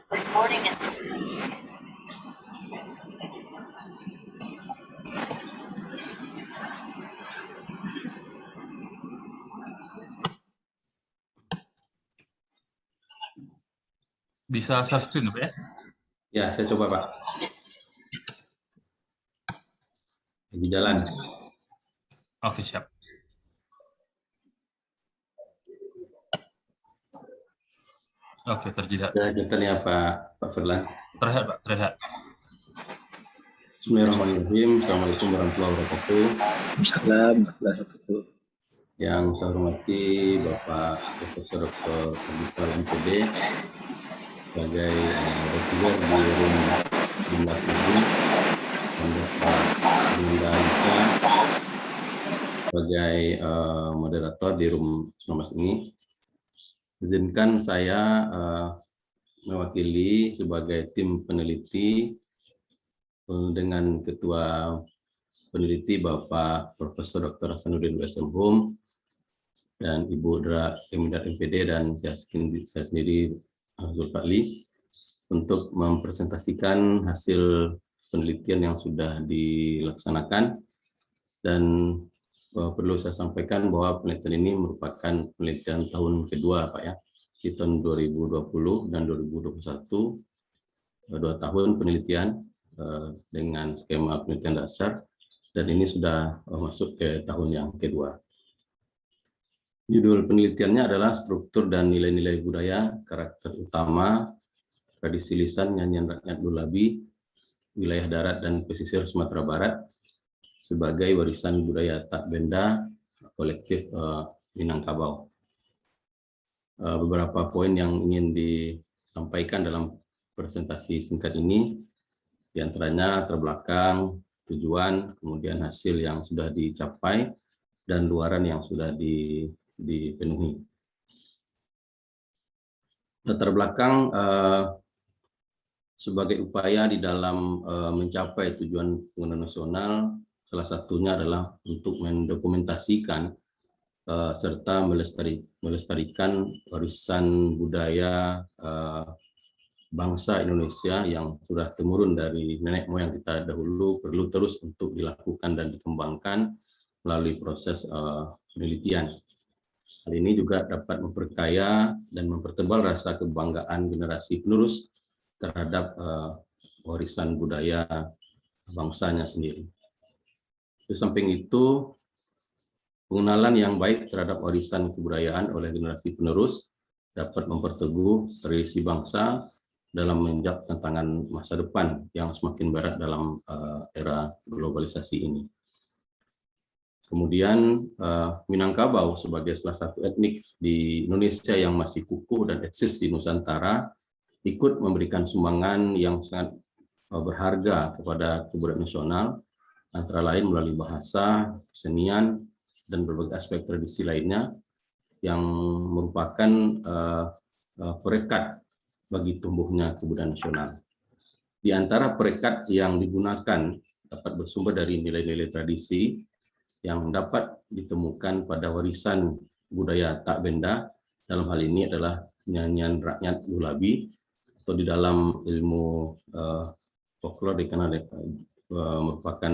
Recording in Bisa share screen, Pak, ya? Ya, saya coba, Pak. Lagi jalan. Oke, siap. Oke, terlihat. Sudah kelihatan ya, Pak Firlan? Terlihat, Pak, terlihat. Bismillahirrahmanirrahim. Assalamualaikum warahmatullahi wabarakatuh. Assalamualaikum. Yang saya hormati Bapak Profesor Dr. Abdul MPD sebagai reguler di room 16 ini, dan Bapak Linda Lisa sebagai moderator di room 19 ini. Izinkan saya mewakili sebagai tim peneliti dengan Ketua Peneliti Bapak Profesor Dr. Hasanuddin W.S.M. dan Ibu Dra Emidat MPD dan saya sendiri Zulfaqli untuk mempresentasikan hasil penelitian yang sudah dilaksanakan. Dan perlu saya sampaikan bahwa penelitian ini merupakan penelitian tahun kedua, Pak, ya, di tahun 2020 dan 2021, 2 tahun penelitian dengan skema penelitian dasar, dan ini sudah masuk ke tahun yang kedua. Judul penelitiannya adalah Struktur dan Nilai-nilai Budaya, Karakter Utama, Tradisi Lisan Nyanyian Rakyat Lulabi, Wilayah Darat dan Pesisir Sumatera Barat sebagai Warisan Budaya Tak Benda Kolektif Minangkabau. Beberapa poin yang ingin disampaikan dalam presentasi singkat ini, diantaranya terbelakang, tujuan, kemudian hasil yang sudah dicapai, dan luaran yang sudah dipenuhi. Latar belakang sebagai upaya di dalam mencapai tujuan pembangunan nasional, salah satunya adalah untuk mendokumentasikan serta melestarikan warisan budaya bangsa Indonesia yang sudah temurun dari nenek moyang kita dahulu, perlu terus untuk dilakukan dan dikembangkan melalui proses penelitian. Hal ini juga dapat memperkaya dan mempertebal rasa kebanggaan generasi penerus terhadap warisan budaya bangsanya sendiri. Di samping itu, pengenalan yang baik terhadap warisan kebudayaan oleh generasi penerus dapat memperteguh tradisi bangsa dalam menjawab tantangan masa depan yang semakin berat dalam era globalisasi ini. Kemudian Minangkabau sebagai salah satu etnik di Indonesia yang masih kukuh dan eksis di Nusantara ikut memberikan sumbangan yang sangat berharga kepada kebudayaan nasional, antara lain melalui bahasa, kesenian, dan berbagai aspek tradisi lainnya yang merupakan perekat bagi tumbuhnya kebudayaan nasional. Di antara perekat yang digunakan dapat bersumber dari nilai-nilai tradisi yang dapat ditemukan pada warisan budaya tak benda. Dalam hal ini adalah nyanyian rakyat Lulabi, atau di dalam ilmu folklore dikenal merupakan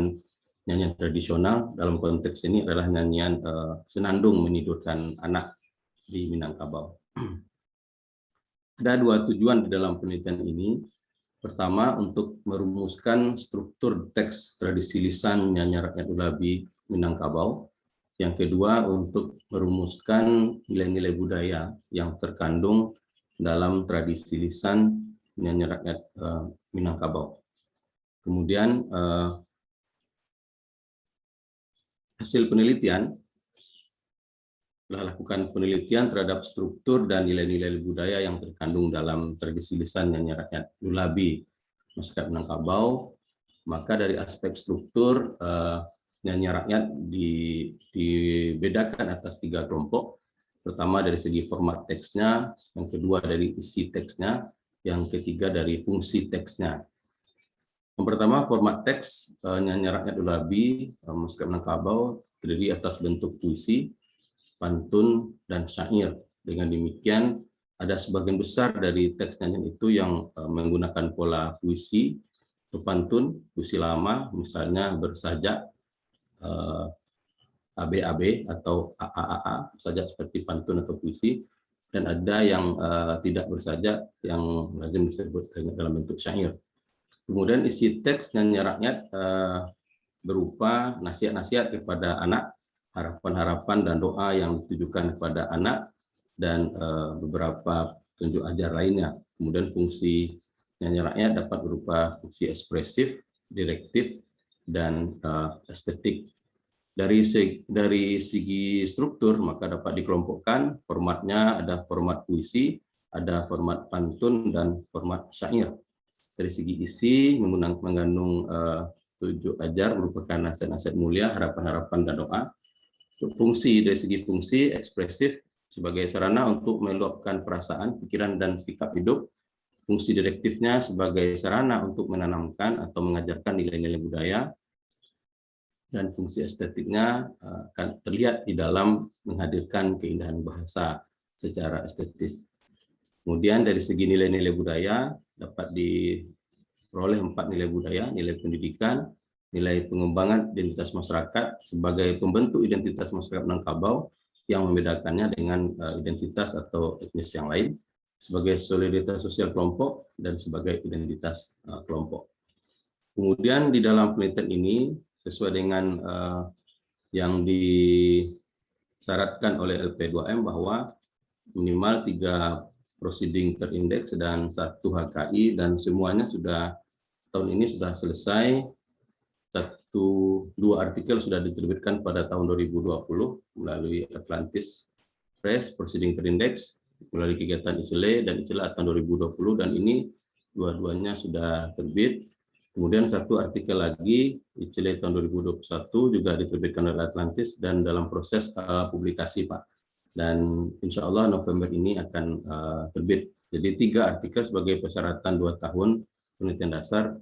nyanyian tradisional. Dalam konteks ini adalah nyanyian senandung menidurkan anak di Minangkabau. Ada 2 tujuan di dalam penelitian ini. Pertama, untuk merumuskan struktur teks tradisi lisan nyanyian rakyat Lulabi Minangkabau. Yang kedua, untuk merumuskan nilai-nilai budaya yang terkandung dalam tradisi lisan nyanyian rakyat Minangkabau. Kemudian hasil penelitian telah lakukan penelitian terhadap struktur dan nilai-nilai budaya yang terkandung dalam tradisi lisan nyanyian rakyat Lulabi masyarakat Minangkabau. Maka dari aspek struktur nyanyian rakyat dibedakan atas 3 kelompok. Pertama dari segi format teksnya, yang kedua dari isi teksnya, yang ketiga dari fungsi teksnya. Yang pertama, format teks nyanyian rakyat Lulabi masyarakat Minangkabau terdiri atas bentuk puisi, pantun, dan syair. Dengan demikian ada sebagian besar dari teks nyanyian itu yang menggunakan pola puisi, pantun, puisi lama, misalnya bersajak, ABAB atau AAAA, sajak seperti pantun atau puisi, dan ada yang tidak bersajak yang lazim disebut dalam bentuk syair. Kemudian isi teks nyanyian rakyat berupa nasihat-nasihat kepada anak, harapan-harapan dan doa yang ditujukan kepada anak, dan beberapa tunjuk ajar lainnya. Kemudian fungsi nyanyian rakyat dapat berupa fungsi ekspresif, direktif, dan estetik. Dari segi struktur, maka dapat dikelompokkan formatnya, ada format puisi, ada format pantun, dan format syair. Dari segi isi, mengandung tunjuk ajar merupakan nasihat-nasihat mulia, harapan-harapan, dan doa. Fungsi, dari segi fungsi, ekspresif sebagai sarana untuk meluapkan perasaan, pikiran, dan sikap hidup. Fungsi direktifnya sebagai sarana untuk menanamkan atau mengajarkan nilai-nilai budaya. Dan fungsi estetiknya akan terlihat di dalam menghadirkan keindahan bahasa secara estetis. Kemudian dari segi nilai-nilai budaya dapat diperoleh 4 nilai budaya: nilai pendidikan, nilai pengembangan identitas masyarakat sebagai pembentuk identitas masyarakat Minangkabau yang membedakannya dengan identitas atau etnis yang lain, sebagai solidaritas sosial kelompok, dan sebagai identitas kelompok. Kemudian di dalam penelitian ini, sesuai dengan yang disyaratkan oleh LP2M bahwa minimal 3 proceeding terindeks dan 1 HKI, dan semuanya sudah tahun ini sudah selesai. 2 artikel sudah diterbitkan pada tahun 2020 melalui Atlantis Press, proceeding terindeks melalui kegiatan ICLE dan ICLA tahun 2020, dan ini dua-duanya sudah terbit. Kemudian 1 artikel lagi, ICLE tahun 2021 juga diterbitkan oleh Atlantis dan dalam proses publikasi, Pak. Dan insya Allah November ini akan terbit. Jadi 3 artikel sebagai persyaratan 2 tahun penelitian dasar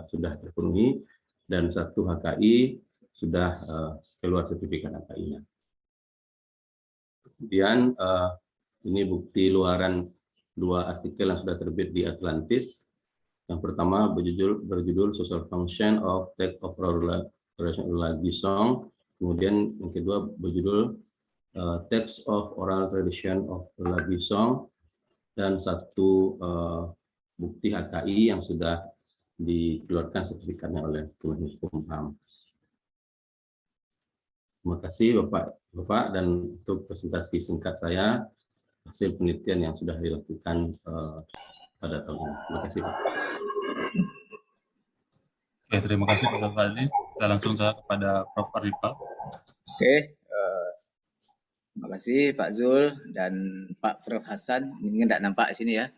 sudah terpenuhi, dan 1 HKI sudah keluar sertifikat HKI-nya. Kemudian ini bukti luaran 2 artikel yang sudah terbit di Atlantis. Yang pertama berjudul Social Function of Text of Oral Tradition Song. Kemudian yang kedua berjudul Text of Oral Tradition of Oral Song, dan 1 bukti HKI yang sudah dikeluarkan sertifikatnya oleh Kemenkumham. Terima kasih Bapak, dan untuk presentasi singkat saya hasil penelitian yang sudah dilakukan pada tahun ini. Terima kasih, Pak. Oke, terima kasih Pak Fadli. Kita langsung saja kepada Prof. Arifal. Oke, terima kasih Pak Zul dan Pak Prof. Hasan. Ini tidak nampak di sini ya.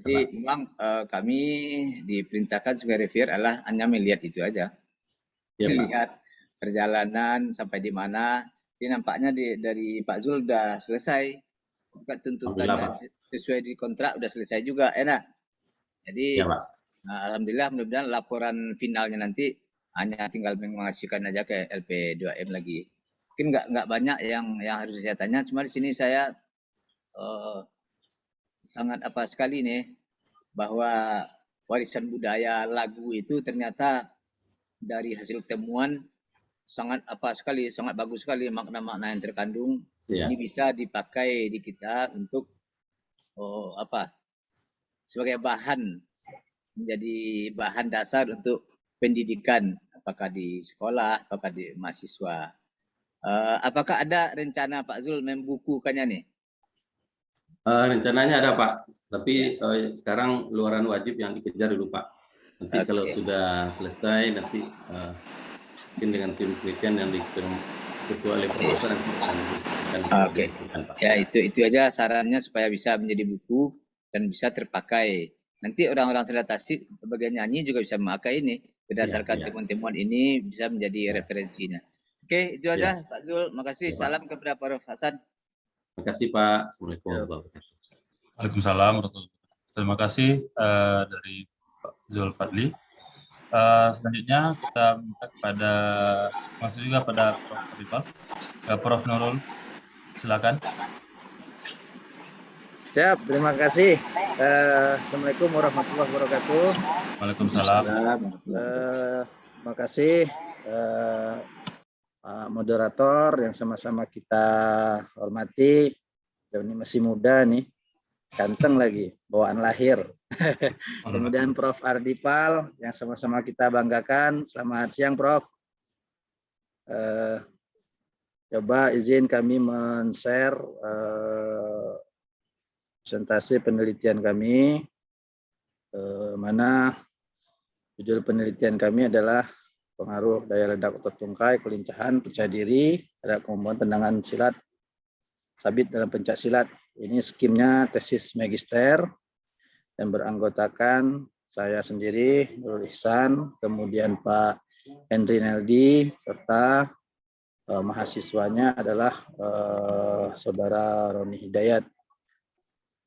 Jadi memang kami diperintahkan sebagai reviewer adalah hanya melihat itu aja. Ya, melihat perjalanan sampai di mana. Jadi nampaknya dari Pak Zul sudah selesai. Tuntutannya sesuai di kontrak sudah selesai juga, enak. Jadi ya, Pak. Alhamdulillah, mudah-mudahan laporan finalnya nanti hanya tinggal mengasihkan aja ke LP2M lagi. Mungkin nggak banyak yang harus saya tanya, cuma di sini saya sangat sekali nih bahwa warisan budaya lagu itu ternyata dari hasil temuan sangat sekali, sangat bagus sekali makna-makna yang terkandung. Ya. Ini bisa dipakai di kita untuk sebagai bahan, menjadi bahan dasar untuk pendidikan, apakah di sekolah, apakah di mahasiswa. Apakah ada rencana Pak Zul membukukannya nih? Rencananya ada, Pak, tapi sekarang luaran wajib yang dikejar dulu, Pak. Nanti kalau sudah selesai, nanti mungkin dengan tim penelitian yang diketua oleh profesor nanti akan ya itu aja sarannya supaya bisa menjadi buku dan bisa terpakai. Nanti orang-orang selatasi bagian nyanyi juga bisa memakai ini berdasarkan temuan-temuan ini, bisa menjadi referensinya. Oke, itu aja Pak Zul. Makasih. Salam kepada Prof. Hasan. Terima kasih, Pak. Assalamualaikum warahmatullahi wabarakatuh. Waalaikumsalam warahmatullahi wabarakatuh. Terima kasih dari Pak Zul Fadli. Selanjutnya kita minta kepada masuk juga pada Prof. Arifal. Prof. Nurul, silakan. Siap, terima kasih. Assalamualaikum warahmatullahi wabarakatuh. Waalaikumsalam. Terima kasih moderator yang sama-sama kita hormati. Ini masih muda nih, ganteng lagi, bawaan lahir. Kemudian Prof. Ardipal yang sama-sama kita banggakan. Selamat siang, Prof. Coba izin kami men-share presentasi penelitian kami, mana judul penelitian kami adalah pengaruh daya ledak otot tungkai, kelincahan, percaya diri, ada kemampuan tendangan silat, sabit dalam pencak silat. Ini skimnya tesis magister dan beranggotakan saya sendiri, Nurul Ihsan, kemudian Pak Henry Neldi, serta mahasiswanya adalah Saudara Roni Hidayat.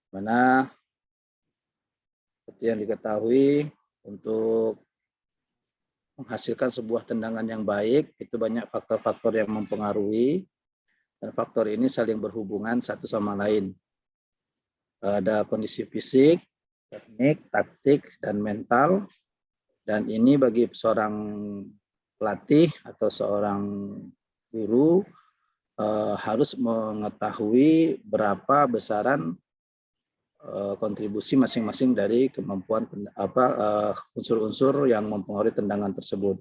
Mana seperti yang diketahui, untuk menghasilkan sebuah tendangan yang baik itu banyak faktor-faktor yang mempengaruhi, dan faktor ini saling berhubungan satu sama lain. Ada kondisi fisik, teknik, taktik, dan mental, dan ini bagi seorang pelatih atau seorang guru harus mengetahui berapa besaran kontribusi masing-masing dari kemampuan unsur-unsur yang mempengaruhi tendangan tersebut.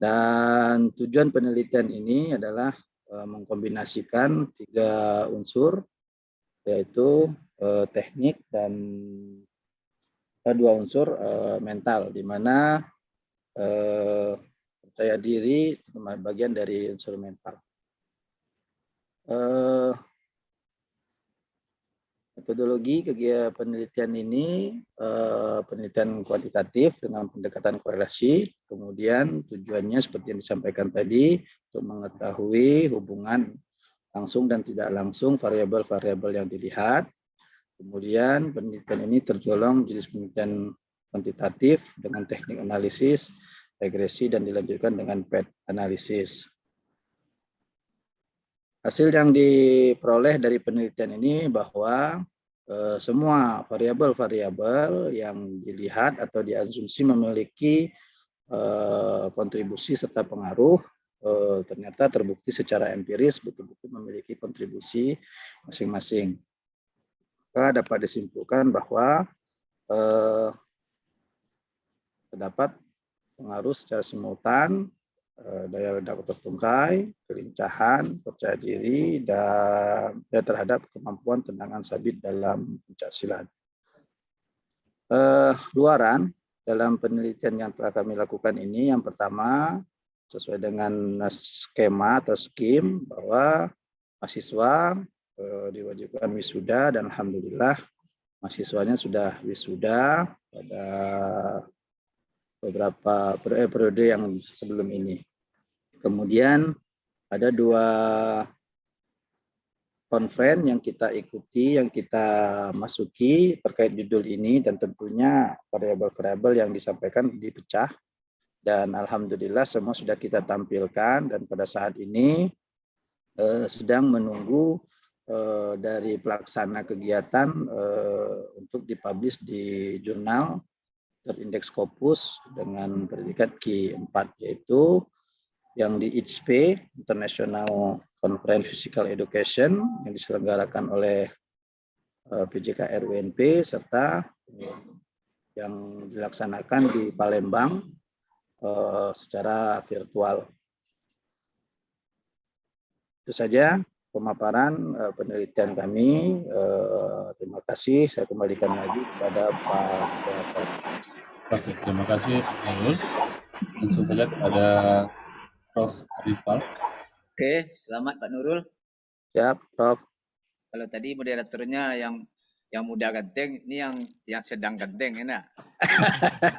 Dan tujuan penelitian ini adalah mengkombinasikan 3 unsur, yaitu teknik dan 2 unsur mental, di mana percaya diri bagian dari unsur mental. Metodologi kegiatan penelitian ini penelitian kuantitatif dengan pendekatan korelasi, kemudian tujuannya seperti yang disampaikan tadi untuk mengetahui hubungan langsung dan tidak langsung variabel-variabel yang dilihat. Kemudian penelitian ini tergolong jenis penelitian kuantitatif dengan teknik analisis, regresi, dan dilanjutkan dengan PET analisis. Hasil yang diperoleh dari penelitian ini bahwa semua variabel-variabel yang dilihat atau diasumsi memiliki kontribusi serta pengaruh, ternyata terbukti secara empiris betul-betul memiliki kontribusi masing-masing. Maka dapat disimpulkan bahwa terdapat pengaruh secara simultan daya ledak otot tungkai, kelincahan, percaya diri, dan terhadap kemampuan tendangan sabit dalam pencak silat. Luaran dalam penelitian yang telah kami lakukan ini, yang pertama sesuai dengan skema atau skim bahwa mahasiswa diwajibkan wisuda, dan alhamdulillah mahasiswanya sudah wisuda pada beberapa periode yang sebelum ini. Kemudian ada 2 konferen yang kita ikuti, yang kita masuki terkait judul ini, dan tentunya variabel-variabel yang disampaikan dipecah, dan alhamdulillah semua sudah kita tampilkan, dan pada saat ini sedang menunggu dari pelaksana kegiatan untuk dipublish di jurnal terindeks Scopus dengan predikat Q4, yaitu yang di ICP, International Conference Physical Education, yang diselenggarakan oleh PJKR UNP, serta yang dilaksanakan di Palembang secara virtual. Itu saja pemaparan penelitian kami. Terima kasih. Saya kembalikan lagi kepada Pak Direktur. Oke, terima kasih Pak Nurul. Langsung saja kepada Prof. Ardipal. Oke, selamat Pak Nurul. Siap, Prof. Kalau tadi moderatornya yang muda ganteng, ini yang sedang ganteng, enak.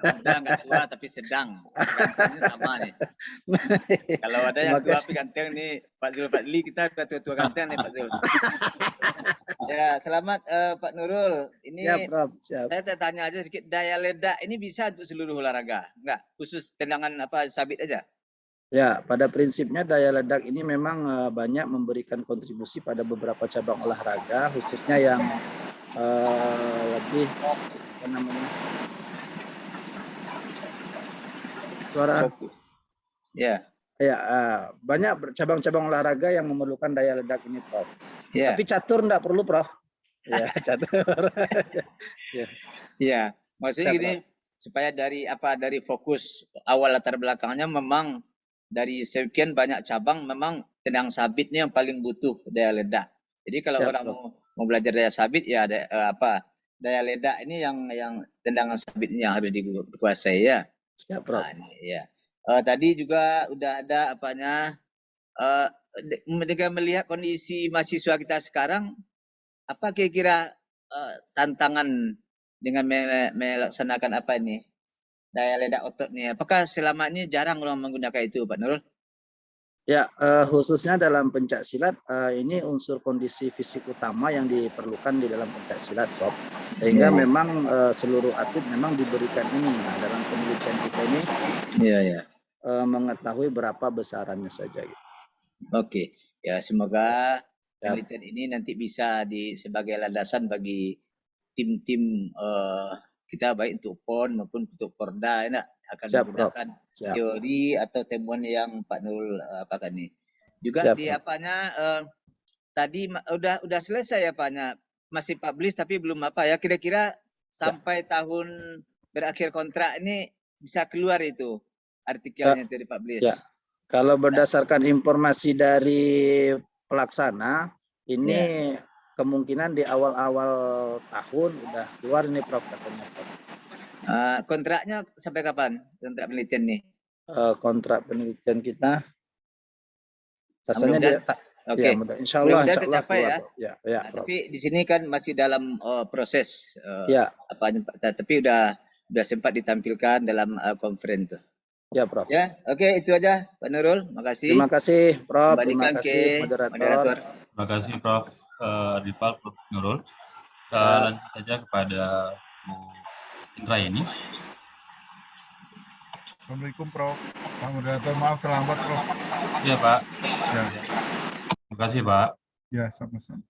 Muda nggak tua tapi sedang. Gantengnya sama nih. Kalau ada yang tua tapi ganteng nih, Pak Zulfadli, kita tua-tua ganteng nih Pak Zul. Ya, selamat Pak Nurul. Ini Siap, Prof. Siap. Saya tanya aja sedikit, daya ledak ini bisa untuk seluruh olahraga? Enggak, khusus tendangan sabit aja? Ya, pada prinsipnya daya ledak ini memang banyak memberikan kontribusi pada beberapa cabang olahraga, khususnya yang lebih apa namanya, suara Fokus. Ya, ya banyak cabang-cabang olahraga yang memerlukan daya ledak ini, Prof. ya, Tapi catur enggak perlu, Prof. Ya, catur. ya. Maksudnya Ya, gini, Prof. supaya dari fokus awal latar belakangnya memang dari sekian banyak cabang memang tendang sabitnya yang paling butuh daya ledak. Jadi kalau Siap, orang Prof. mau belajar daya sabit ya daya ledak ini yang tendangan sabitnya harus dikuasai ya. Siap, Prof. Nah, ini ya. Tadi juga udah ada eh, dengan melihat kondisi mahasiswa kita sekarang, apa kira-kira tantangan dengan melaksanakan apa ini daya ledak otot nih? Apakah selama ini jarang orang menggunakan itu, Pak Nurul? Ya, khususnya dalam pencak silat, ini unsur kondisi fisik utama yang diperlukan di dalam pencak silat, Prof. Sehingga memang seluruh atlet memang diberikan ini. Nah, dalam penelitian kita ini mengetahui berapa besarannya saja. Gitu. Oke, ya semoga Ya. penelitian ini nanti bisa sebagai landasan bagi tim-tim kita baik untuk PON maupun untuk Porda ya, akan Siap, menggunakan teori atau temuan yang Pak Nurul apakan nih. Juga Siap, di Prof. apanya tadi udah selesai ya Paknya, masih publish tapi belum apa ya, kira-kira sampai tahun berakhir kontrak ini bisa keluar itu artikelnya dari publish. Ya. Kalau berdasarkan informasi dari pelaksana ini kemungkinan di awal-awal tahun udah keluar ini, Prof, katanya, Prof. Kontraknya sampai kapan kontrak penelitian nih? Kontrak penelitian kita rasanya dia Oke. Ya, insya Allah tercapai keluar, ya. Ya, tapi di sini kan masih dalam proses tapi udah sempat ditampilkan dalam konferensi tuh. Ya, Prof. Ya, oke, itu aja Pak Nurul. Makasih. Terima kasih, Prof. Kembalikan Terima kasih, moderator. Terima kasih, Prof. Dipal, Prof. Nurul. Lanjut saja kepada Bu Indrayani. Assalamualaikum, Prof. Pak moderator, maaf terlambat, Prof. Iya, Pak. Ya. Terima kasih, Pak. Ya, sama-sama.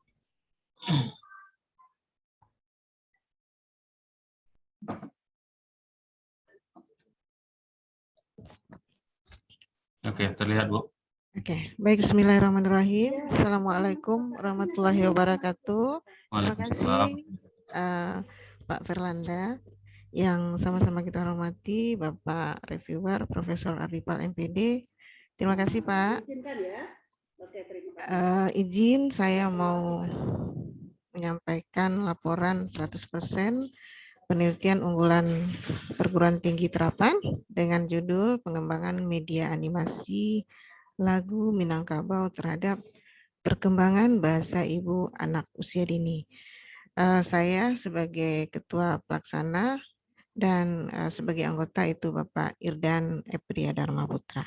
Oke, terlihat, Bu. Oke, baik. Bismillahirrahmanirrahim. Assalamualaikum warahmatullahi wabarakatuh. Terima kasih Pak Firlanda, yang sama-sama kita hormati Bapak Reviewer Profesor Ardipal MPD. Terima kasih Pak. Izin saya mau menyampaikan laporan 100% penelitian unggulan perguruan tinggi Terapan dengan judul pengembangan media animasi lagu Minangkabau terhadap perkembangan bahasa ibu anak usia dini. Saya sebagai ketua pelaksana dan sebagai anggota itu Bapak Irdan Epria Dharma Putra.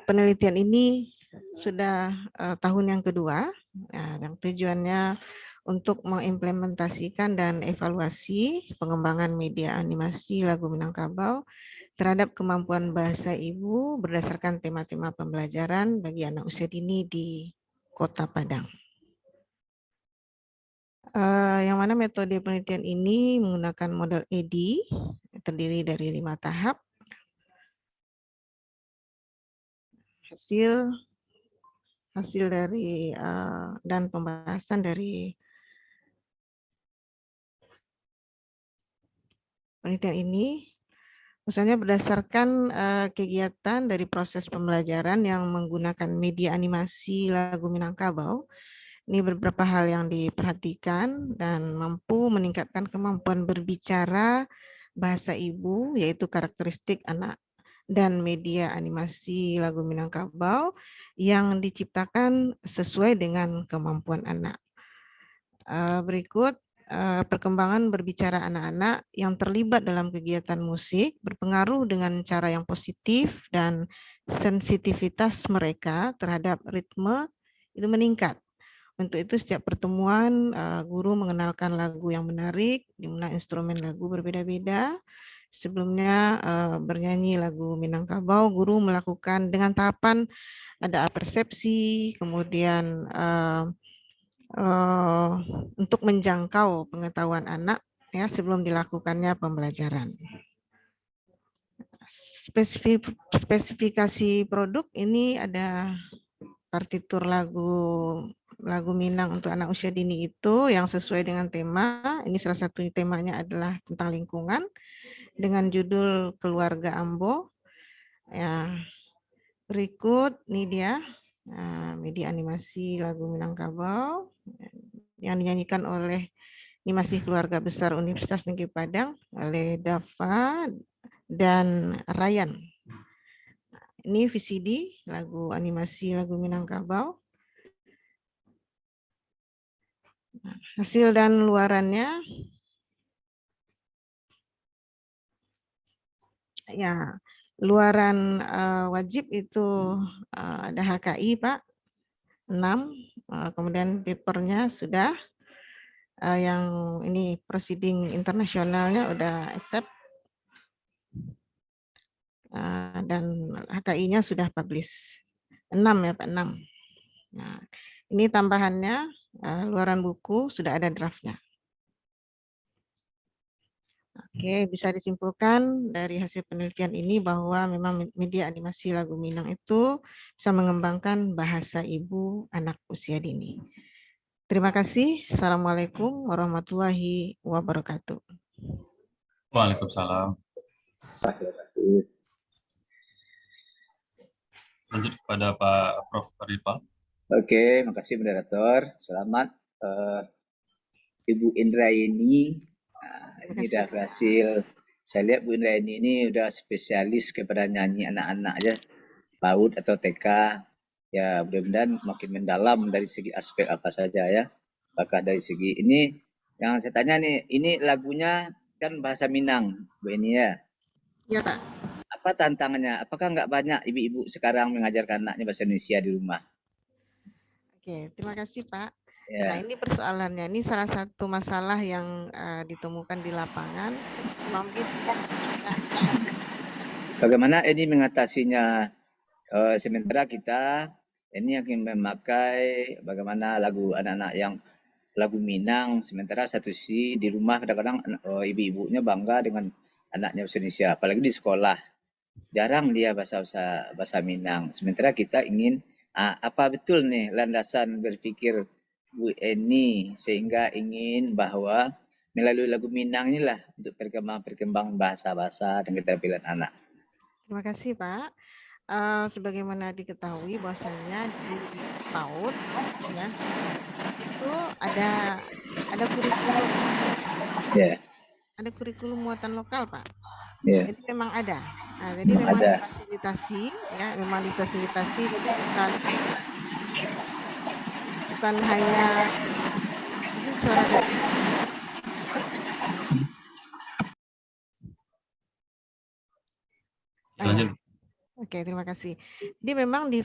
Penelitian ini sudah tahun yang kedua, yang tujuannya untuk mengimplementasikan dan evaluasi pengembangan media animasi lagu Minangkabau terhadap kemampuan bahasa ibu berdasarkan tema-tema pembelajaran bagi anak usia dini di Kota Padang. Yang mana metode penelitian ini menggunakan model EDI, terdiri dari 5 tahap. Hasil dari dan pembahasan dari penelitian ini misalnya berdasarkan kegiatan dari proses pembelajaran yang menggunakan media animasi lagu Minangkabau. Ini beberapa hal yang diperhatikan dan mampu meningkatkan kemampuan berbicara bahasa ibu, yaitu karakteristik anak dan media animasi lagu Minangkabau yang diciptakan sesuai dengan kemampuan anak. Berikut perkembangan berbicara anak-anak yang terlibat dalam kegiatan musik berpengaruh dengan cara yang positif dan sensitivitas mereka terhadap ritme itu meningkat. Untuk itu setiap pertemuan guru mengenalkan lagu yang menarik, di mana instrumen lagu berbeda-beda. Sebelumnya bernyanyi lagu Minangkabau, guru melakukan dengan tahapan ada persepsi, kemudian untuk menjangkau pengetahuan anak ya sebelum dilakukannya pembelajaran. Spesifikasi produk ini ada partitur lagu Minang untuk anak usia dini itu yang sesuai dengan tema. Ini salah satu temanya adalah tentang lingkungan dengan judul Keluarga Ambo. Ya, berikut nih dia media animasi lagu Minangkabau yang dinyanyikan oleh Ini Masih Keluarga Besar Universitas Negeri Padang oleh Dava dan Ryan. Ini VCD lagu animasi lagu Minangkabau. Hasil dan luarannya ya, luaran wajib itu ada HKI Pak 6, kemudian papernya sudah yang ini proceeding internasionalnya udah accept dan HKI-nya sudah publish 6 ya Pak 6. Nah, ini tambahannya luaran buku sudah ada draftnya. Oke, bisa disimpulkan dari hasil penelitian ini bahwa memang media animasi lagu Minang itu bisa mengembangkan bahasa ibu anak usia dini. Terima kasih. Assalamualaikum warahmatullahi wabarakatuh. Waalaikumsalam. Lanjut kepada Pak Prof. Arifal. Oke, makasih moderator. Selamat Ibu Indrayeni. Ini udah berhasil. Saya lihat Bu Indrayeni ini udah spesialis kepada nyanyi anak-anak aja, PAUD atau TK. Ya, mudah-mudahan makin mendalam dari segi aspek apa saja ya. Apakah dari segi ini yang saya tanya nih, ini lagunya kan bahasa Minang, Bu ini ya. Ya Pak. Apa tantangannya? Apakah nggak banyak ibu-ibu sekarang mengajarkan anaknya bahasa Indonesia di rumah? Oke, terima kasih Pak. Ya. Nah, ini persoalannya. Ini salah satu masalah yang ditemukan di lapangan. Bagaimana ini mengatasinya? Sementara kita ini akan memakai bagaimana lagu anak-anak yang lagu Minang. Sementara satu sisi di rumah kadang-kadang ibu-ibunya bangga dengan anaknya bahasa Indonesia. Apalagi di sekolah. Jarang dia bahasa Minang. Sementara kita ingin apa betul nih landasan berpikir Bu Eni sehingga ingin bahwa melalui lagu Minang inilah untuk perkembangan bahasa-bahasa dan keterampilan anak. Terima kasih Pak. Sebagaimana diketahui bahwasanya di PAUD ya itu ada kurikulum. Yeah. Ada kurikulum muatan lokal Pak. Yeah. Jadi memang ada. Nah, jadi memang difasilitasi ya, memang difasilitasi. Jadi bukan hanya suara dari Oke, terima kasih. Jadi memang di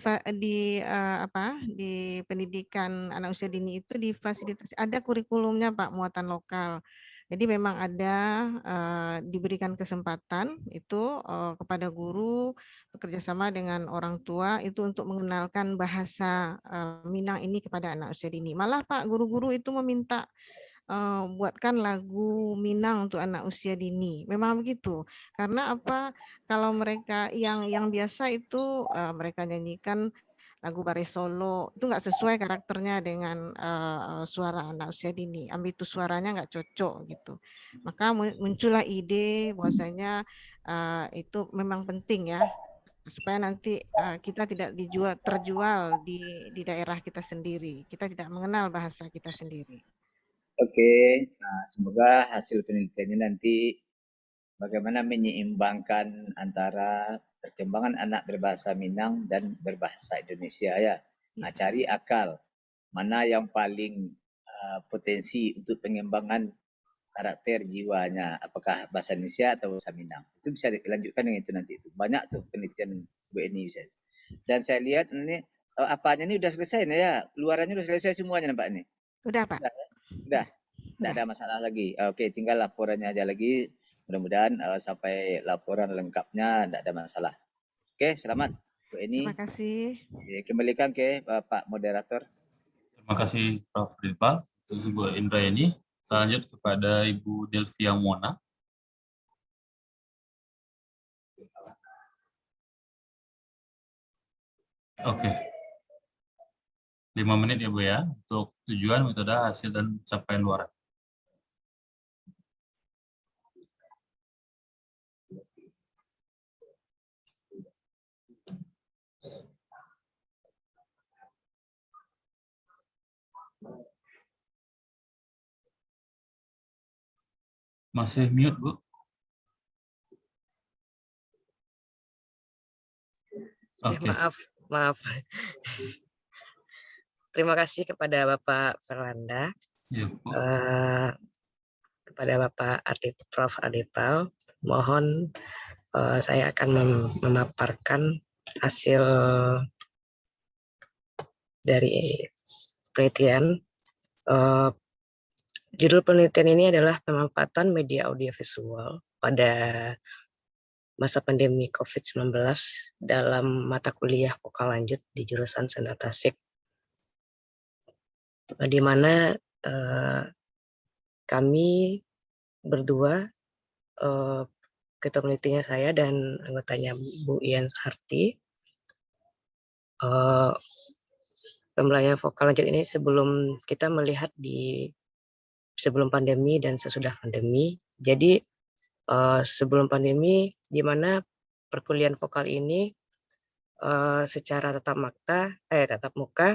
pendidikan anak usia dini itu difasilitasi ada kurikulumnya Pak muatan lokal. Jadi memang ada diberikan kesempatan itu kepada guru bekerjasama dengan orang tua itu untuk mengenalkan bahasa Minang ini kepada anak usia dini. Malah Pak guru-guru itu meminta buatkan lagu Minang untuk anak usia dini. Memang begitu. Karena apa? Kalau mereka yang biasa itu mereka nyanyikan lagu Bare Solo itu nggak sesuai karakternya dengan suara anak usia dini. Ambitus suaranya nggak cocok gitu. Maka muncullah ide bahwasanya itu memang penting ya supaya nanti kita tidak terjual di daerah kita sendiri. Kita tidak mengenal bahasa kita sendiri. Oke, nah, semoga hasil penelitiannya nanti bagaimana menyeimbangkan antara perkembangan anak berbahasa Minang dan berbahasa Indonesia ya. Nah, cari akal mana yang paling potensi untuk pengembangan karakter jiwanya, apakah bahasa Indonesia atau bahasa Minang. Itu bisa dilanjutkan dengan itu nanti. Banyak tuh penelitian Bu Eni bisa. Dan saya lihat ini apanya ini udah selesai nih ya, keluarannya udah selesai semuanya Pak ini. Udah Pak. Udah. Tidak ada masalah lagi. Oke, tinggal laporannya aja lagi. Mudah-mudahan sampai laporan lengkapnya tidak ada masalah. Oke, selamat. Bu Eni. Terima kasih. Kembalikan ke Bapak Moderator. Terima kasih Prof. Ridwan untuk sebuah Indra ini. Lanjut kepada Ibu Delvia Mona. Oke. 5 menit ya Bu ya, untuk tujuan, metode, hasil, dan capaian luaran. Masih mute, Bu. Oke. Maaf. Terima kasih kepada Bapak Fernanda, Ya, Bu. kepada Bapak Prof. Adipal. Mohon saya akan memaparkan hasil dari penelitian. Judul penelitian ini adalah pemanfaatan media audiovisual pada masa pandemi COVID-19 dalam mata kuliah vokal lanjut di jurusan Senda Tasik, di mana kami berdua, ketua penelitinya saya dan anggotanya Bu Ian Harti, pembelajaran vokal lanjut ini sebelum kita melihat di sebelum pandemi dan sesudah pandemi. Jadi sebelum pandemi, di mana perkuliahan vokal ini secara tatap muka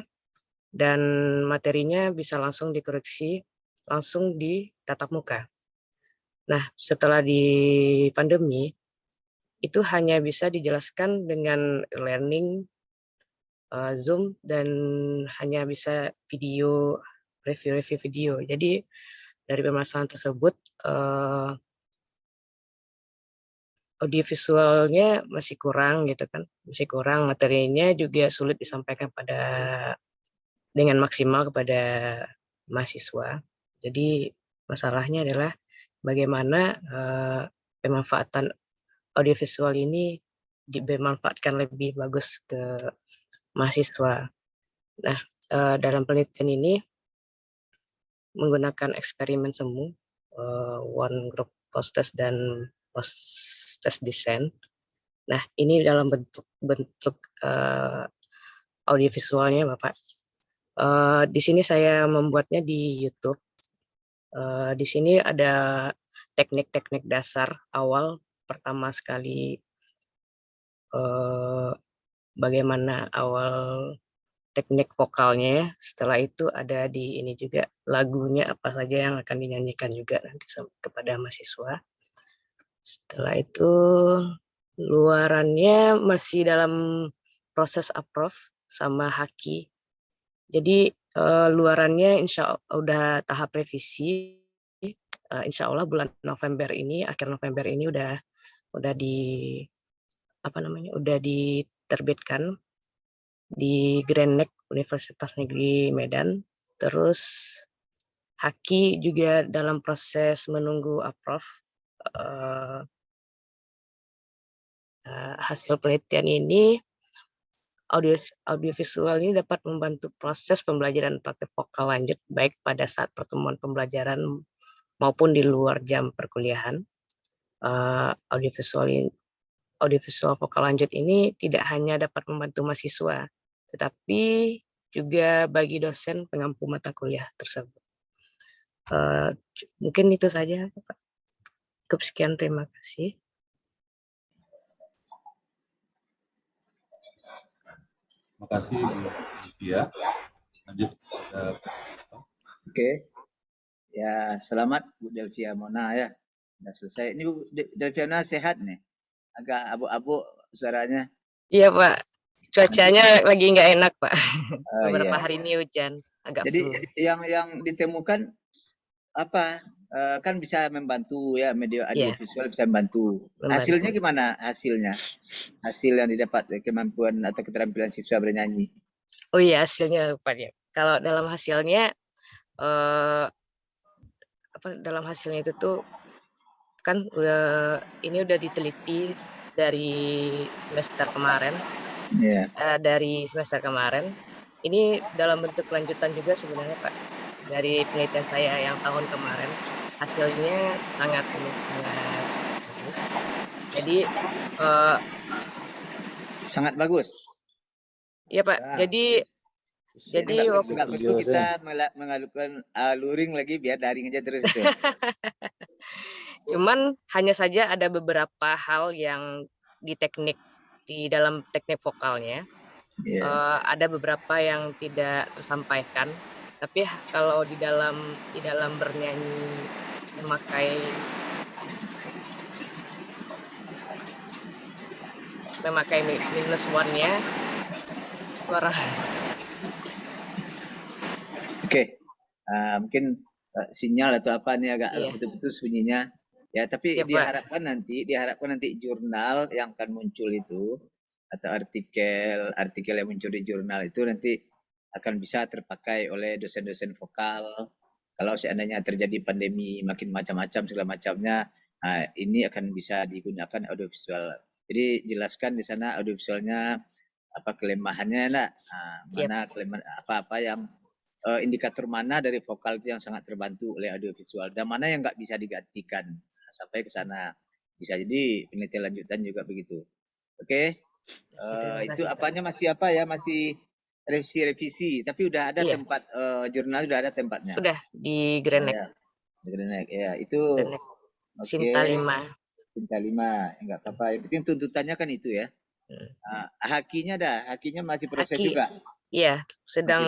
dan materinya bisa langsung dikoreksi langsung di tatap muka. Nah, setelah di pandemi itu hanya bisa dijelaskan dengan learning Zoom dan hanya bisa video, review video. Jadi dari permasalahan tersebut audiovisualnya masih kurang gitu kan, masih kurang, materinya juga sulit disampaikan dengan maksimal kepada mahasiswa. Jadi masalahnya adalah bagaimana pemanfaatan audiovisual ini dimanfaatkan lebih bagus ke mahasiswa. Nah, dalam penelitian ini menggunakan eksperimen semu, one group post test dan post test design. Nah, ini dalam bentuk audiovisualnya, Bapak. Di sini saya membuatnya di YouTube. Di sini ada teknik-teknik dasar awal, pertama sekali bagaimana awal teknik vokalnya ya. Setelah itu ada di ini juga lagunya apa saja yang akan dinyanyikan juga nanti kepada mahasiswa. Setelah itu luarannya masih dalam proses approve sama Haki. Jadi luarannya insya Allah udah tahap revisi. Insya Allah bulan November ini, akhir November ini udah diterbitkan di Grand Neck Universitas Negeri Medan. Terus Haki juga dalam proses menunggu approve. Hasil penelitian ini audiovisual ini dapat membantu proses pembelajaran praktek vokal lanjut baik pada saat pertemuan pembelajaran maupun di luar jam perkuliahan. Audiovisual vokal lanjut ini tidak hanya dapat membantu mahasiswa, tetapi juga bagi dosen pengampu mata kuliah tersebut. Mungkin itu saja, Pak. Cukup sekian, terima kasih. Terima kasih Bu Delvia. Lanjut. Oke. Ya, selamat Bu Delvia Mona ya. Sudah selesai. Ini Bu Delvia Mona sehat nih. Agak abu-abu suaranya. Iya, Pak. Cuacanya lagi nggak enak, Pak. Beberapa Iya. hari ini hujan, agak Jadi flu. yang ditemukan apa? Kan bisa membantu ya, media audiovisual bisa membantu. Hasilnya gimana hasilnya? Hasil yang didapat kemampuan atau keterampilan siswa bernyanyi. Oh iya, hasilnya Pak ya. Kalau dalam hasilnya dalam hasilnya itu tuh kan udah diteliti dari semester kemarin Iya. dari semester kemarin. Ini dalam bentuk lanjutan juga sebenarnya Pak, dari penelitian saya yang tahun kemarin. Hasilnya sangat bagus. Jadi Sangat bagus. ya Pak, Ah. jadi nggak perlu kita mengalukan luring lagi, biar daring aja terus itu. cuman hanya saja ada beberapa hal yang di dalam teknik vokalnya. Yeah. Ada beberapa yang tidak tersampaikan, tapi kalau di dalam bernyanyi memakai minus one-nya suara. Oke. Mungkin sinyal atau apa nih agak Iya. putus-putus bunyinya. Ya, tapi Iya, Pak. diharapkan nanti jurnal yang akan muncul itu atau artikel yang muncul di jurnal itu nanti akan bisa terpakai oleh dosen-dosen vokal. Kalau seandainya terjadi pandemi makin macam-macam segala macamnya, ini akan bisa digunakan audiovisual. Jadi jelaskan di sana audiovisualnya apa kelemahannya, nak, mana kelemahan apa yang indikator mana dari vokal itu yang sangat terbantu oleh audiovisual dan mana yang nggak bisa digantikan. Sampai ke sana. Bisa jadi penelitian lanjutan juga begitu. Oke. Itu apanya masih apa ya, masih revisi, tapi udah ada tempat jurnal, udah ada tempatnya. Sudah di Grenek. Ya, di Grenek, ya itu. Grenek. Oke. Sinta 5. Sinta 5, enggak apa-apa. Yang penting tuntutannya kan itu ya. Hakinya masih proses juga. Iya, sedang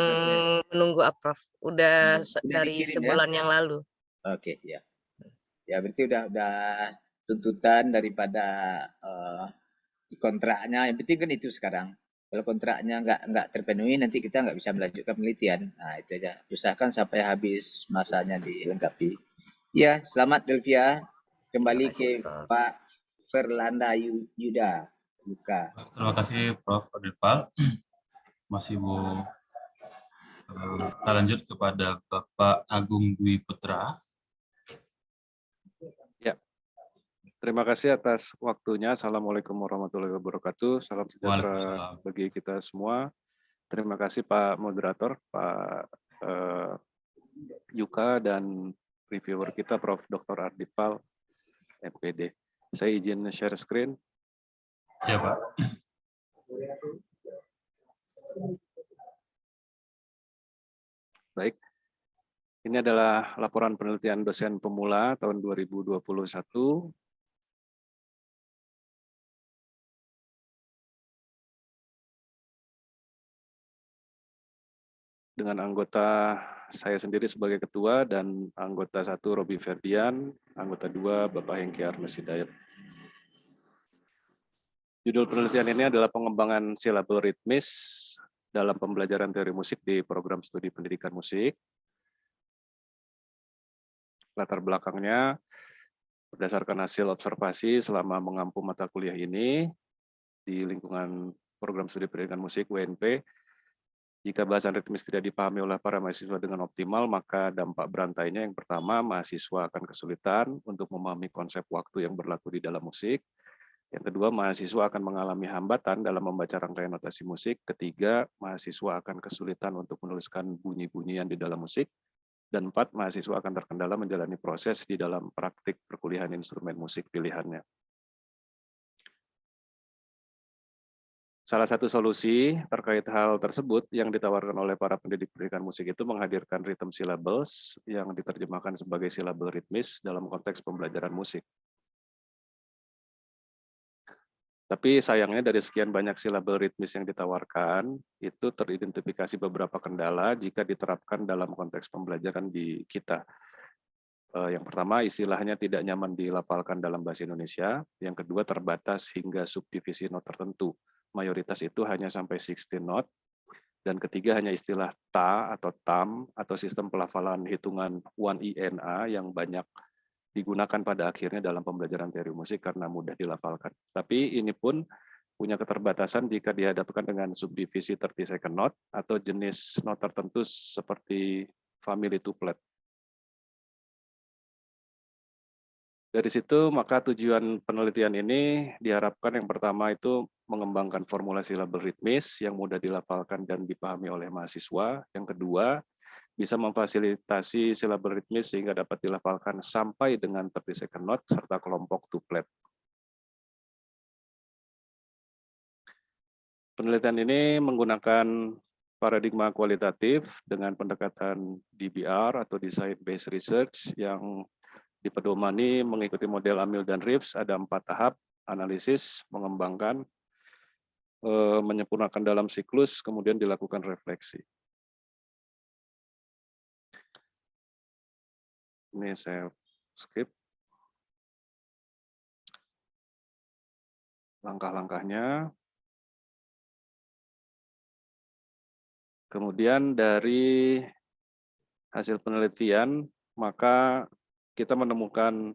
menunggu approve. Udah dari dikirim, sebulan yang lalu. Oke, ya. Ya berarti udah tuntutan daripada kontraknya. Yang penting kan itu sekarang. Kalau kontraknya nggak terpenuhi, nanti kita nggak bisa melanjutkan penelitian. Nah itu aja. Usahakan sampai habis masanya dilengkapi. Ya, selamat Delvia. Kembali ke Pak Ferlanda Yuda Luka. Terima kasih Prof. Adipal. Masih Bu. Kita lanjut kepada Bapak Agung Dwi Putra. Ya, terima kasih atas waktunya. Assalamualaikum warahmatullahi wabarakatuh. Salam sejahtera bagi kita semua. Terima kasih Pak Moderator, Pak Yuka, dan reviewer kita Prof. Dr. Ardipal, MPD. Saya izin share screen. Ya Pak. Baik. Ini adalah laporan penelitian dosen pemula tahun 2021. Dengan anggota saya sendiri sebagai ketua dan anggota 1 Robi Ferdian, anggota 2 Bapak Hengki Arnes Hidayat. Judul penelitian ini adalah pengembangan silabel ritmis dalam pembelajaran teori musik di program studi pendidikan musik. Latar belakangnya berdasarkan hasil observasi selama mengampu mata kuliah ini di lingkungan program studi pendidikan musik WNP. Jika bahasan ritmis tidak dipahami oleh para mahasiswa dengan optimal, maka dampak berantainya yang pertama, mahasiswa akan kesulitan untuk memahami konsep waktu yang berlaku di dalam musik. Yang kedua, mahasiswa akan mengalami hambatan dalam membaca rangkaian notasi musik. Ketiga, mahasiswa akan kesulitan untuk menuliskan bunyi-bunyian di dalam musik. Dan 4, mahasiswa akan terkendala menjalani proses di dalam praktik perkuliahan instrumen musik pilihannya. Salah satu solusi terkait hal tersebut yang ditawarkan oleh para pendidik pendidikan musik itu menghadirkan rhythm syllables yang diterjemahkan sebagai silabel ritmis dalam konteks pembelajaran musik. Tapi sayangnya dari sekian banyak silabel ritmis yang ditawarkan, itu teridentifikasi beberapa kendala jika diterapkan dalam konteks pembelajaran di kita. Yang pertama, istilahnya tidak nyaman dilafalkan dalam bahasa Indonesia. Yang kedua, terbatas hingga subdivisi not tertentu. Mayoritas itu hanya sampai 16 not. Dan ketiga, hanya istilah ta atau tam atau sistem pelafalan hitungan 1INA yang banyak digunakan pada akhirnya dalam pembelajaran teori musik karena mudah dilafalkan. Tapi ini pun punya keterbatasan jika dihadapkan dengan subdivisi 30-second note atau jenis not tertentu seperti family tuplet. Dari situ maka tujuan penelitian ini diharapkan yang pertama itu mengembangkan formulasi label ritmis yang mudah dilafalkan dan dipahami oleh mahasiswa. Yang kedua, bisa memfasilitasi silabel ritmis sehingga dapat dilafalkan sampai dengan 30 second note serta kelompok tuplet. Penelitian ini menggunakan paradigma kualitatif dengan pendekatan DBR atau Design Based Research yang dipedomani mengikuti model Amil dan Rives. Ada 4 tahap: analisis, mengembangkan, menyempurnakan dalam siklus, kemudian dilakukan refleksi. Ini saya skip langkah-langkahnya. Kemudian dari hasil penelitian, maka kita menemukan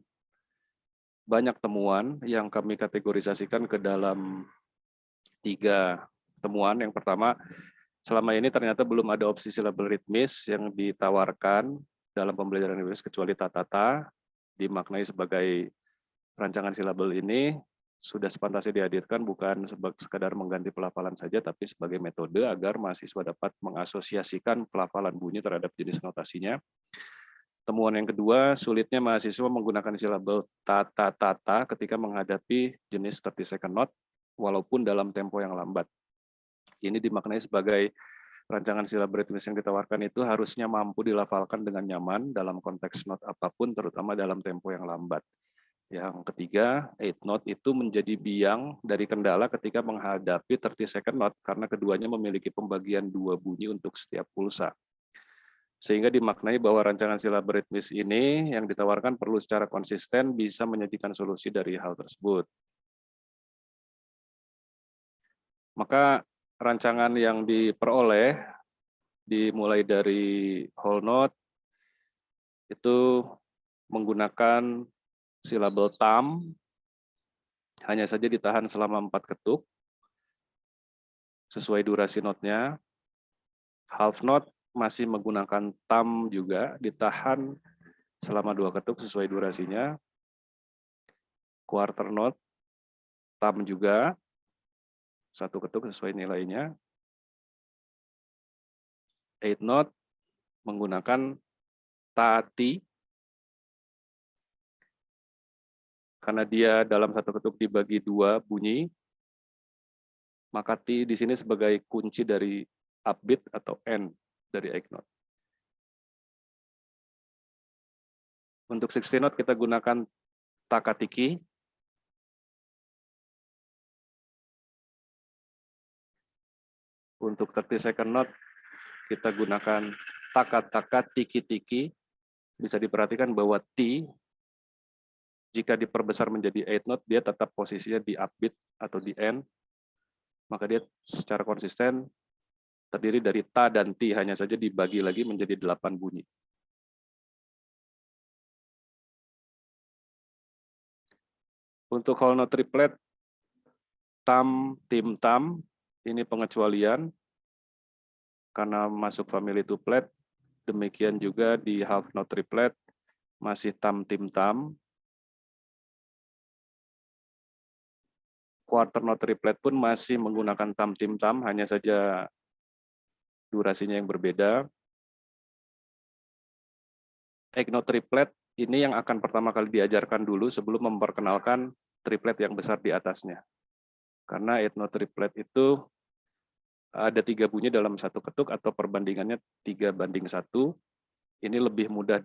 banyak temuan yang kami kategorisasikan ke dalam 3 temuan. Yang pertama, selama ini ternyata belum ada opsi silabel ritmis yang ditawarkan dalam pembelajaran ritmis kecuali tatata, dimaknai sebagai rancangan silabel ini sudah sepantasnya dihadirkan bukan sekadar mengganti pelafalan saja, tapi sebagai metode agar mahasiswa dapat mengasosiasikan pelafalan bunyi terhadap jenis notasinya. Temuan yang kedua, sulitnya mahasiswa menggunakan silabel tata-tata ketika menghadapi jenis 30 second note, walaupun dalam tempo yang lambat. Ini dimaknai sebagai rancangan silabel ritmis yang ditawarkan itu harusnya mampu dilafalkan dengan nyaman dalam konteks not apapun, terutama dalam tempo yang lambat. Yang ketiga, 8 note itu menjadi biang dari kendala ketika menghadapi 30 second note karena keduanya memiliki pembagian 2 bunyi untuk setiap pulsa. Sehingga dimaknai bahwa rancangan silabel ritmis ini yang ditawarkan perlu secara konsisten bisa menyajikan solusi dari hal tersebut. Maka rancangan yang diperoleh dimulai dari whole note itu menggunakan silabel tam, hanya saja ditahan selama 4 ketuk, sesuai durasi notnya. Half note masih menggunakan tam juga, ditahan selama 2 ketuk sesuai durasinya. Quarter note, tam juga, 1 ketuk sesuai nilainya. 8 note menggunakan tati, karena dia dalam 1 ketuk dibagi 2 bunyi, maka T di sini sebagai kunci dari upbeat atau end dari 8 note. Untuk 16 note kita gunakan takatiki. Untuk 30 second note kita gunakan taka-taka tiki-tiki. Bisa diperhatikan bahwa T jika diperbesar menjadi 8 note, dia tetap posisinya di upbeat atau di end, maka dia secara konsisten terdiri dari ta dan ti, hanya saja dibagi lagi menjadi 8 bunyi. Untuk whole note triplet, tam, tim, tam, ini pengecualian karena masuk family tuplet. Demikian juga di half note triplet, masih tam, tim, tam. Quarter note triplet pun masih menggunakan tam, tim, tam, hanya saja durasinya yang berbeda. Egg note triplet ini yang akan pertama kali diajarkan dulu sebelum memperkenalkan triplet yang besar di atasnya. Karena eighth note triplet itu ada 3 bunyi dalam 1 ketuk atau perbandingannya 3:1. Ini lebih mudah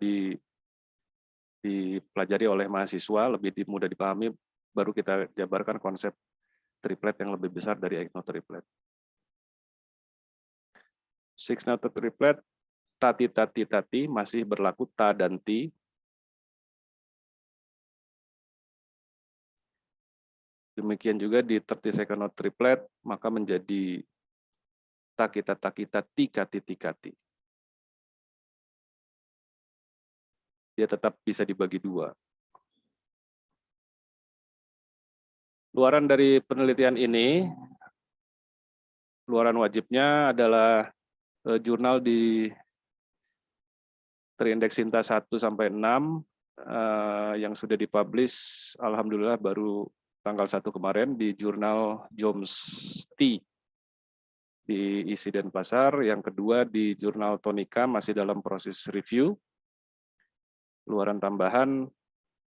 dipelajari oleh mahasiswa, lebih mudah dipahami, baru kita jabarkan konsep triplet yang lebih besar dari eighth note triplet. 6 note triplet, tati, tati, tati, masih berlaku ta dan ti. Demikian juga di 30 second note triplet, maka menjadi takita, takita, tikati, tikati. Dia tetap bisa dibagi 2. Luaran dari penelitian ini, luaran wajibnya adalah jurnal di terindeks Sinta 1-6 yang sudah dipublish, alhamdulillah baru tanggal 1 kemarin di jurnal Jomsti diisi Denpasar, yang kedua di jurnal Tonika masih dalam proses review. Luaran tambahan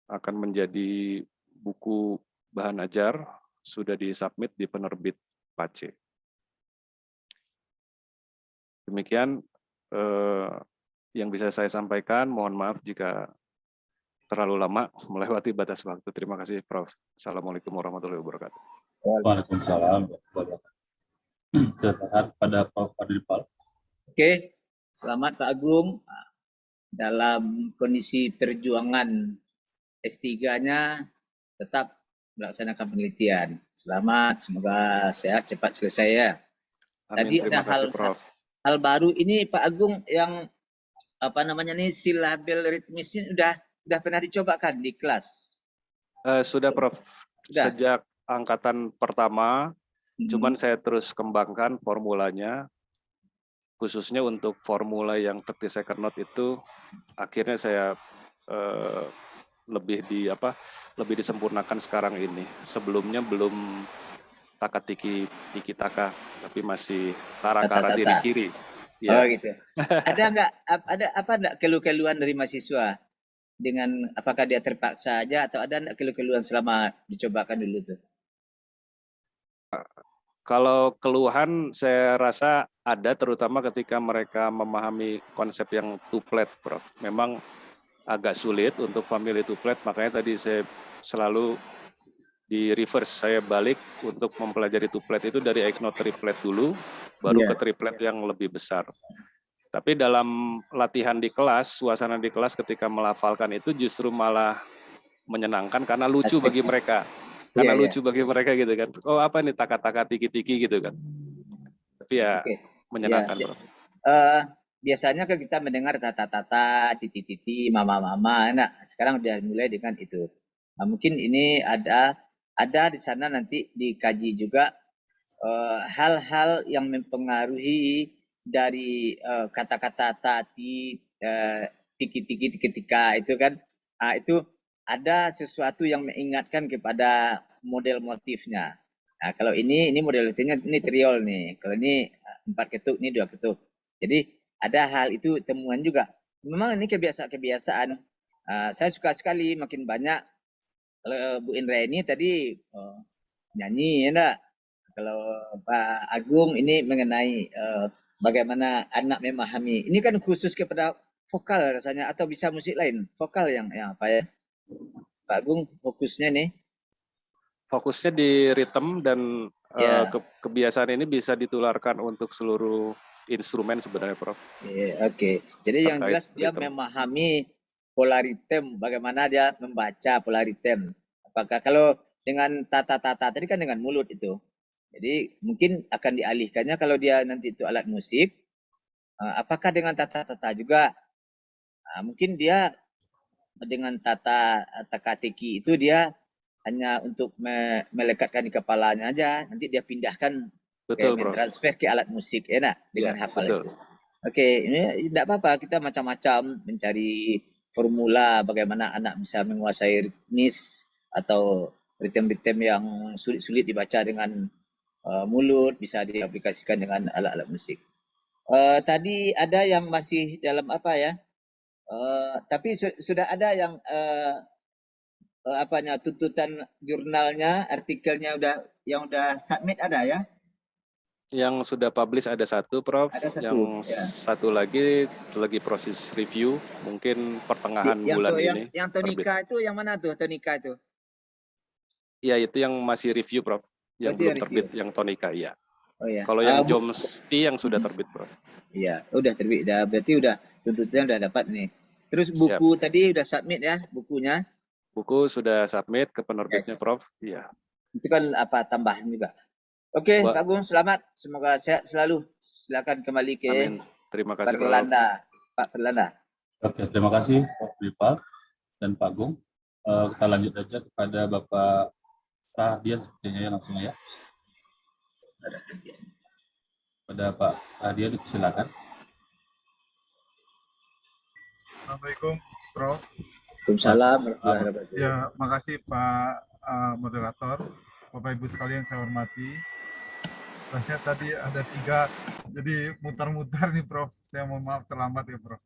akan menjadi buku bahan ajar, sudah disubmit di penerbit PACE. Demikian yang bisa saya sampaikan, mohon maaf jika terlalu lama melewati batas waktu. Terima kasih, Prof. Assalamualaikum warahmatullahi wabarakatuh. Waalaikumsalam. Silakan pada Prof. Fadlipal. Oke, selamat Pak Agung. Dalam kondisi perjuangan S3-nya tetap melaksanakan penelitian. Selamat, semoga sehat, cepat selesai ya. Amin. Tadi Terima ada kasih, Prof. hal baru ini Pak Agung yang apa namanya nih, silabel ritmis ini udah pernah dicobakan di kelas? Sudah, Prof. Sudah. Sejak angkatan pertama, cuman saya terus kembangkan formulanya, khususnya untuk formula yang 30 second note itu, akhirnya saya lebih disempurnakan sekarang ini. Sebelumnya belum taka-tiki taka, tapi masih tara-kara diri kiri. Ya. Oh gitu. Ada enggak keluhan dari mahasiswa dengan apakah dia terpaksa aja atau ada enggak keluhan selama dicobakan dulu tuh? Kalau keluhan saya rasa ada, terutama ketika mereka memahami konsep yang tuplet, Prof. Memang agak sulit untuk family tuplet, makanya tadi saya selalu di reverse, saya balik untuk mempelajari tuplet itu dari ekno triplet dulu, baru ke triplet yang lebih besar. Tapi dalam latihan di kelas, suasana di kelas ketika melafalkan itu justru malah menyenangkan karena lucu bagi mereka. Karena lucu bagi mereka gitu kan. Oh apa nih taka-taka tiki-tiki gitu kan. Tapi ya menyenangkan. Bro. Biasanya kan kita mendengar tata-tata, titi-titi, mama-mama. Nah, sekarang udah mulai dengan itu. Nah, mungkin ini ada di sana nanti dikaji juga hal-hal yang mempengaruhi dari kata-kata tati, tiki-tiki, tiki-tika itu kan. Itu ada sesuatu yang mengingatkan kepada model motifnya. Nah, kalau ini model motifnya ini triol nih. Kalau ini 4 ketuk, ini 2 ketuk. Jadi ada hal itu temuan juga. Memang ini kebiasaan. Saya suka sekali makin banyak. Kalau Bu Indra ini tadi nyanyi ya enggak? Kalau Pak Agung ini mengenai bagaimana anak memahami. Ini kan khusus kepada vokal rasanya atau bisa musik lain. Vokal yang apa ya? Pak Agung fokusnya nih? Fokusnya di ritme dan kebiasaan ini bisa ditularkan untuk seluruh instrumen sebenarnya, Prof. Oke. Jadi yang jelas dia memahami polaritem, bagaimana dia membaca polaritem. Apakah kalau dengan tata-tata tadi kan dengan mulut itu. Jadi mungkin akan dialihkannya kalau dia nanti itu alat musik. Apakah dengan tata-tata juga? Mungkin dia dengan teka-teki itu dia hanya untuk melekatkan di kepalanya aja, nanti dia pindahkan transfer ke alat musik ya dengan hafal itu. Oke, ini tidak apa-apa, kita macam-macam mencari formula bagaimana anak bisa menguasai ritmis atau ritem-ritem yang sulit-sulit dibaca dengan mulut, bisa diaplikasikan dengan alat-alat musik. Tadi ada yang masih dalam apa ya? Tapi sudah ada yang tuntutan jurnalnya, artikelnya yang udah submit ada ya? Yang sudah publish ada 1, Prof. Ada 1, yang satu lagi proses review, mungkin pertengahan bulan ini. Yang Tonika itu yang mana tuh Tonika itu? Ya itu yang masih review, Prof. Yang belum terbit, yang Tonika, iya. Oh, iya. Kalau yang Jomsti yang sudah terbit, Prof. Iya, udah terbit, berarti udah tuntutannya udah dapat nih. Terus buku tadi udah submit ya bukunya? Buku sudah submit ke penerbitnya, Prof. Iya. Itu kan apa tambahan juga. Oke, Pak Agung, selamat. Semoga sehat selalu. Silakan kembali ke Terima kasih, Pak Perlanda. Oke, terima kasih Pak Ripal dan Pak Agung. Kita lanjut aja kepada Bapak Rahadian sepertinya ya langsung ya. Pada Pak Rahadian silakan. Assalamualaikum, Prof. Waalaikumsalam. Ya, makasih Pak moderator, Bapak Ibu sekalian saya hormati. Saya tadi ada 3, jadi mutar-mutar nih Prof. Saya mohon maaf terlambat ya Prof.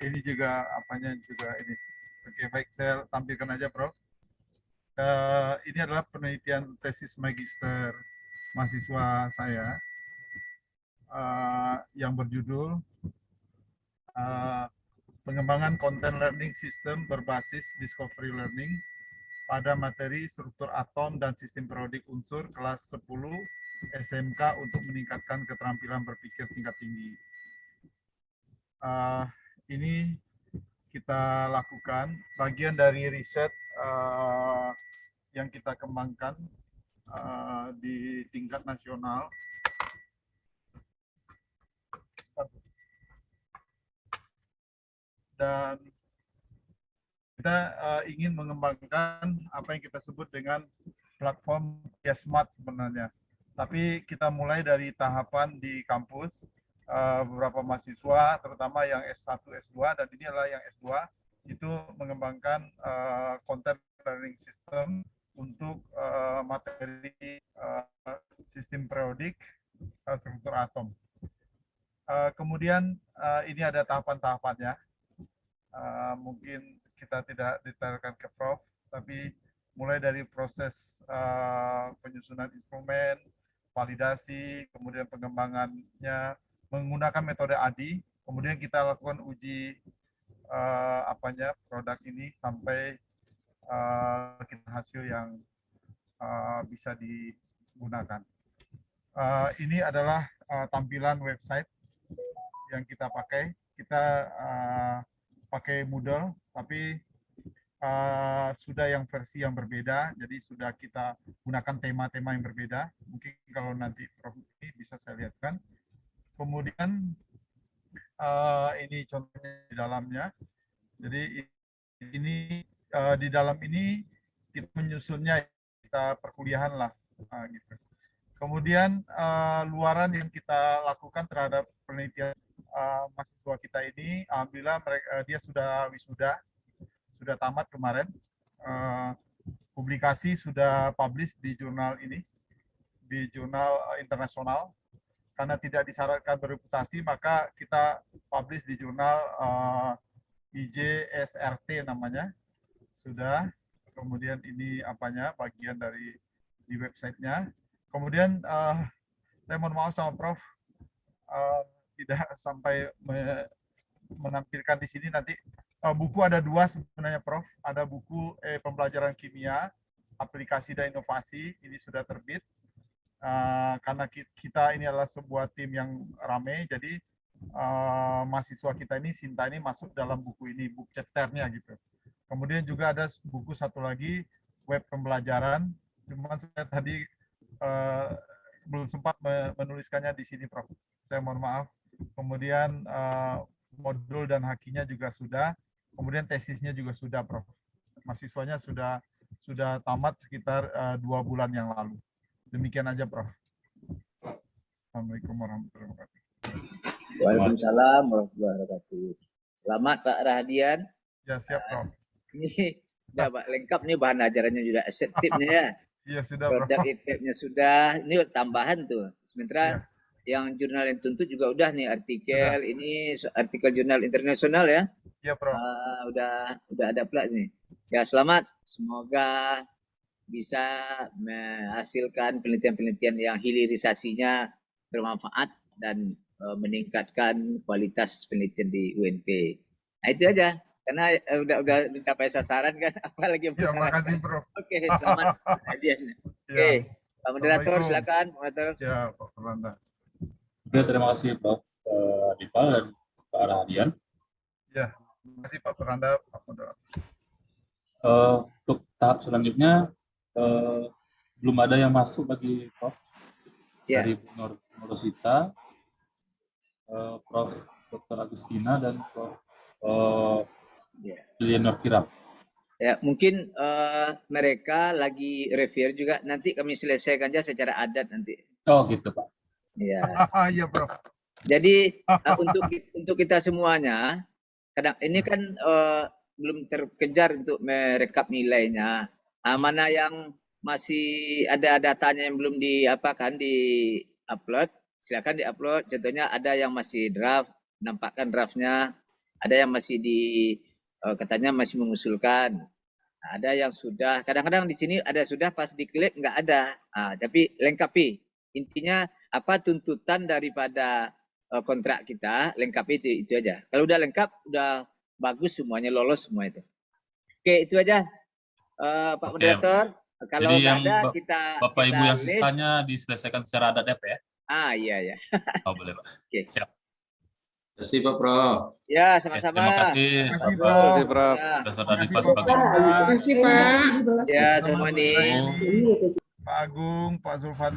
Ini juga apanya juga ini. Oke, baik, saya tampilkan aja Prof. Ini adalah penelitian tesis magister mahasiswa saya yang berjudul pengembangan content learning system berbasis discovery learning pada materi struktur atom dan sistem periodik unsur kelas 10 SMK untuk meningkatkan keterampilan berpikir tingkat tinggi. Ini kita lakukan bagian dari riset yang kita kembangkan di tingkat nasional. Dan kita ingin mengembangkan apa yang kita sebut dengan platform Smart sebenarnya. Tapi kita mulai dari tahapan di kampus, beberapa mahasiswa, terutama yang S1, S2, dan ini adalah yang S2, itu mengembangkan content learning system untuk materi sistem periodik struktur atom. Kemudian ini ada tahapan-tahapannya. Mungkin kita tidak detailkan ke Prof, tapi mulai dari proses penyusunan instrumen, validasi, kemudian pengembangannya menggunakan metode ADI, kemudian kita lakukan uji produk ini sampai kita hasil yang bisa digunakan. Ini adalah tampilan website yang kita pakai. Kita pakai Moodle, tapi sudah yang versi yang berbeda, jadi sudah kita gunakan tema-tema yang berbeda. Mungkin kalau nanti Prof ini bisa saya lihatkan. Kemudian ini contohnya di dalamnya. Jadi ini di dalam ini kita menyusunnya, kita perkuliahan lah, gitu. Kemudian luaran yang kita lakukan terhadap penelitian mahasiswa kita ini, alhamdulillah dia sudah wisuda, sudah tamat kemarin, publikasi sudah publish di jurnal ini, di jurnal internasional. Karena tidak disyaratkan bereputasi, maka kita publish di jurnal IJSRT namanya, sudah. Kemudian ini apanya, bagian dari di websitenya. Kemudian saya mohon maaf sama Prof, tidak sampai menampilkan di sini nanti. Buku ada 2 sebenarnya Prof. Ada buku pembelajaran kimia, aplikasi dan inovasi, ini sudah terbit. Karena kita ini adalah sebuah tim yang ramai, jadi mahasiswa kita ini, Sinta ini masuk dalam buku ini, book chapternya gitu. Kemudian juga ada buku satu lagi, web pembelajaran, cuman saya tadi belum sempat menuliskannya di sini Prof. Saya mohon maaf. Kemudian modul dan hakinya juga sudah. Kemudian tesisnya juga sudah, Prof. Mahasiswanya sudah tamat sekitar 2 bulan yang lalu. Demikian aja, Prof. Assalamualaikum warahmatullahi wabarakatuh. Waalaikumsalam warahmatullahi wabarakatuh. Selamat Pak Rahadian. Ya, siap, Prof. Ini sudah Pak, lengkap nih bahan ajarannya juga, aset tipnya ya. Iya, sudah, Prof. Produk e-tapnya sudah, ini tambahan tuh. Sementara yang jurnal yang tuntut juga udah nih artikel, sudah. Ini artikel jurnal internasional ya. Iya, Prof. Udah ada pula nih. Ya, selamat. Semoga bisa menghasilkan penelitian-penelitian yang hilirisasinya bermanfaat dan meningkatkan kualitas penelitian di UNP. Nah, itu aja. Karena udah mencapai sasaran kan, apalagi yang terima kasih, Prof. Oke, selamat hadiahnya. Oke, Pak Moderator silakan, Moderator. Ya, Pak Perlanda. Oke, terima kasih Prof. Dipa dan Pak Rahadian. Ya, terima kasih Pak Perlanda, Pak Moderator. Untuk tahap selanjutnya belum ada yang masuk bagi Prof. Dari Bu Nur Rosita, Prof. Dr. Agustina dan Prof. Leonor Kirap. Ya, mungkin mereka lagi review juga. Nanti kami selesaikan aja secara adat nanti. Oh, gitu Pak. Ya. Iya, Prof. Jadi untuk kita semuanya, kadang ini kan belum terkejar untuk merekap nilainya. Mana yang masih ada datanya yang belum di upload, silakan di-upload. Contohnya ada yang masih draft, nampakkan draftnya. Ada yang masih katanya masih mengusulkan. Ada yang sudah. Kadang-kadang di sini ada sudah, pas diklik nggak ada. Tapi lengkapi. Intinya apa tuntutan daripada kontrak kita, lengkapi itu aja. Kalau udah lengkap, udah bagus semuanya, lolos semua itu. Oke, itu aja Pak Moderator. Kalau jadi yang ada Bapak Ibu yang list. sisanya diselesaikan secara adat ya? Iya. Oh, boleh Pak. Oke. Siap. Terima kasih Pak Prof. Ya, sama-sama. Terima kasih Prof. Dasar Adifas sebagai Terima kasih Pak. Ya, semua nih. Pak Agung, Pak Zulfan.